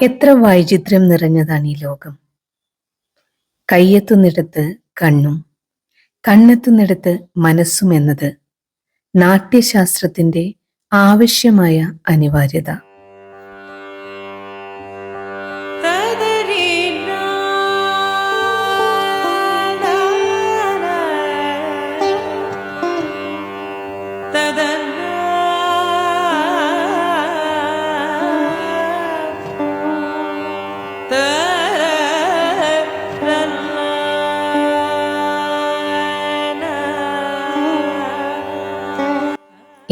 എത്ര വൈചിത്ര്യം നിറഞ്ഞതാണ് ഈ ലോകം. കയ്യെത്തുന്നിടത്ത് കണ്ണും കണ്ണെത്തുന്നിടത്ത് മനസ്സും എന്നത് നാട്യശാസ്ത്രത്തിന്റെ ആവശ്യമായ അനിവാര്യത.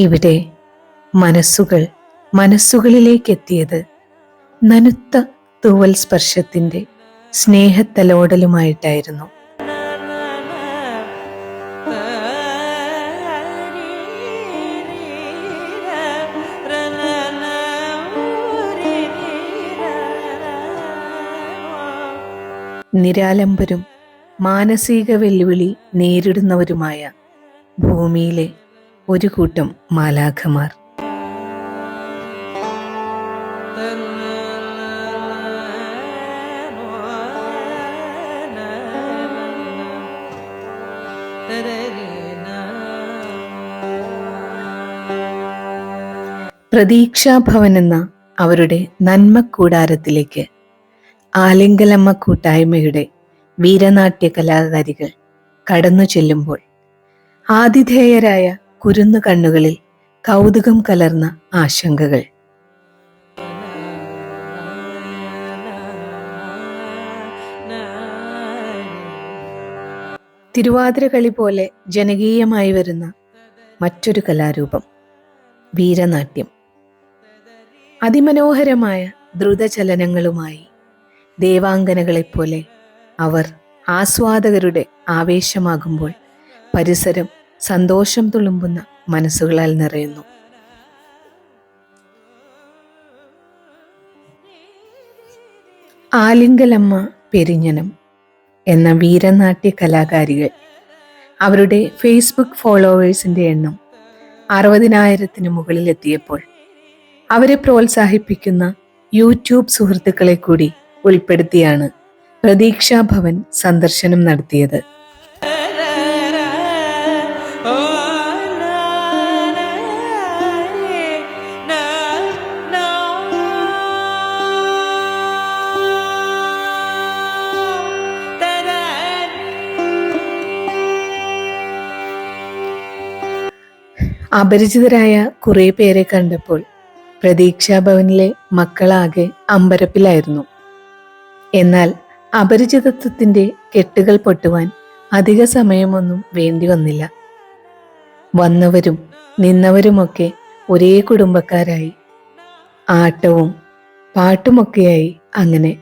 ഇവിടെ മനസ്സുകളിലേക്കെത്തിയത് നനുത്ത തൂവൽ സ്പർശത്തിന്റെ സ്നേഹത്തലോടലുമായിട്ടായിരുന്നു. നിരാലംബരും മാനസിക വെല്ലുവിളി നേരിടുന്നവരുമായ ഭൂമിയിലെ ഒരു കൂട്ടം മാലാഖമാർ. പ്രതീക്ഷാഭവൻ എന്ന അവരുടെ നന്മ കൂടാരത്തിലേക്ക് ആലിംഗലമ്മ കൂട്ടായ്മയുടെ വീരനാട്യ കലാകാരികൾ കടന്നു ചെല്ലുമ്പോൾ ആതിഥേയരായ കുരുന്നു കണ്ണുകളിൽ കൗതുകം കലർന്ന ആശങ്കകൾ. തിരുവാതിരകളി പോലെ ജനകീയമായി വരുന്ന മറ്റൊരു കലാരൂപം വീരനാട്യം. അതിമനോഹരമായ ദ്രുതചലനങ്ങളുമായി ദേവാംഗനകളെപ്പോലെ അവർ ആസ്വാദകരുടെ ആവേശമാകുമ്പോൾ പരിസരം സന്തോഷം തുളുമ്പുന്ന മനസ്സുകളാൽ നിറയുന്നു. ആലിംഗലമ്മ പെരിഞ്ഞനം എന്ന വീരനാട്യ കലാകാരികൾ അവരുടെ ഫേസ്ബുക്ക് ഫോളോവേഴ്സിന്റെ എണ്ണം 60,000-ന് മുകളിലെത്തിയപ്പോൾ അവരെ പ്രോത്സാഹിപ്പിക്കുന്ന യൂട്യൂബ് സുഹൃത്തുക്കളെ കൂടി ഉൾപ്പെടുത്തിയാണ് പ്രതീക്ഷാഭവൻ സന്ദർശനം നടത്തിയത്. അപരിചിതരായ കുറെ പേരെ കണ്ടപ്പോൾ പ്രതീക്ഷാഭവനിലെ മക്കളാകെ അമ്പരപ്പിലായിരുന്നു. എന്നാൽ അപരിചിതത്വത്തിന്റെ കെട്ടുകൾ പൊട്ടുവാൻ അധിക സമയമൊന്നും വേണ്ടി വന്നില്ല. വന്നവരും നിന്നവരുമൊക്കെ ഒരേ കുടുംബക്കാരായി, ആട്ടവും പാട്ടുമൊക്കെയായി അങ്ങനെ.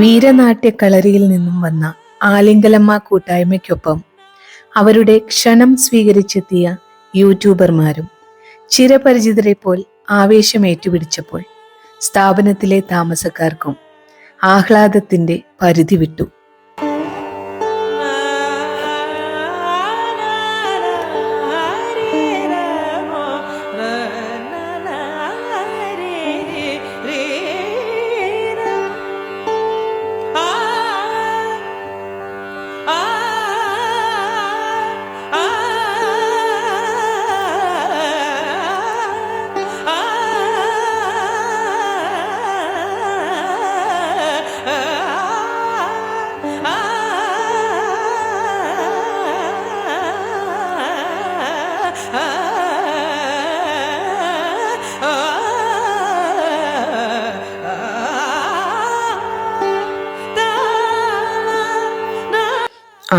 വീരനാട്യക്കളരിയിൽ നിന്നും വന്ന ആലിംഗലമ്മ കൂട്ടായ്മയ്ക്കൊപ്പം അവരുടെ ക്ഷണം സ്വീകരിച്ചെത്തിയ യൂട്യൂബർമാരും ചിരപരിചിതരെ പോൽ ആവേശമേറ്റുപിടിച്ചപ്പോൾ സ്ഥാപനത്തിലെ താമസക്കാർക്കും ആഹ്ലാദത്തിന്റെ പരിധി വിട്ടു.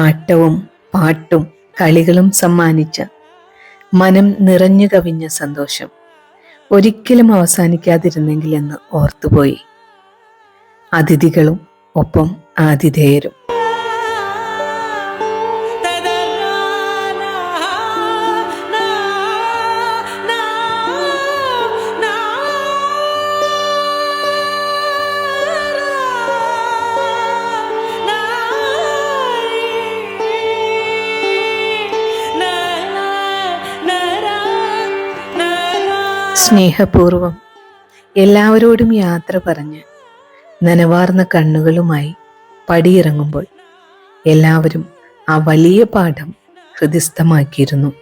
ആട്ടവും പാട്ടും കളികളും സമ്മാനിച്ച മനം നിറഞ്ഞു കവിഞ്ഞ സന്തോഷം ഒരിക്കലും അവസാനിക്കാതിരുന്നെങ്കിലെന്ന് ഓർത്തുപോയി. അതിഥികളും ഒപ്പം ആതിഥേയരും. സ്നേഹപൂർവം എല്ലാവരോടും യാത്ര പറഞ്ഞ് നനവാർന്ന കണ്ണുകളുമായി പടിയിറങ്ങുമ്പോൾ എല്ലാവരും ആ വലിയ പാഠം ഹൃദിസ്ഥമാക്കിയിരുന്നു.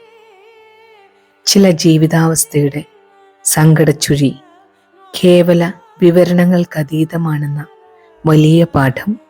ചില ജീവിതാവസ്ഥയുടെ സങ്കടച്ചുഴി കേവല വിവരണങ്ങൾക്കതീതമാണെന്ന വലിയ പാഠം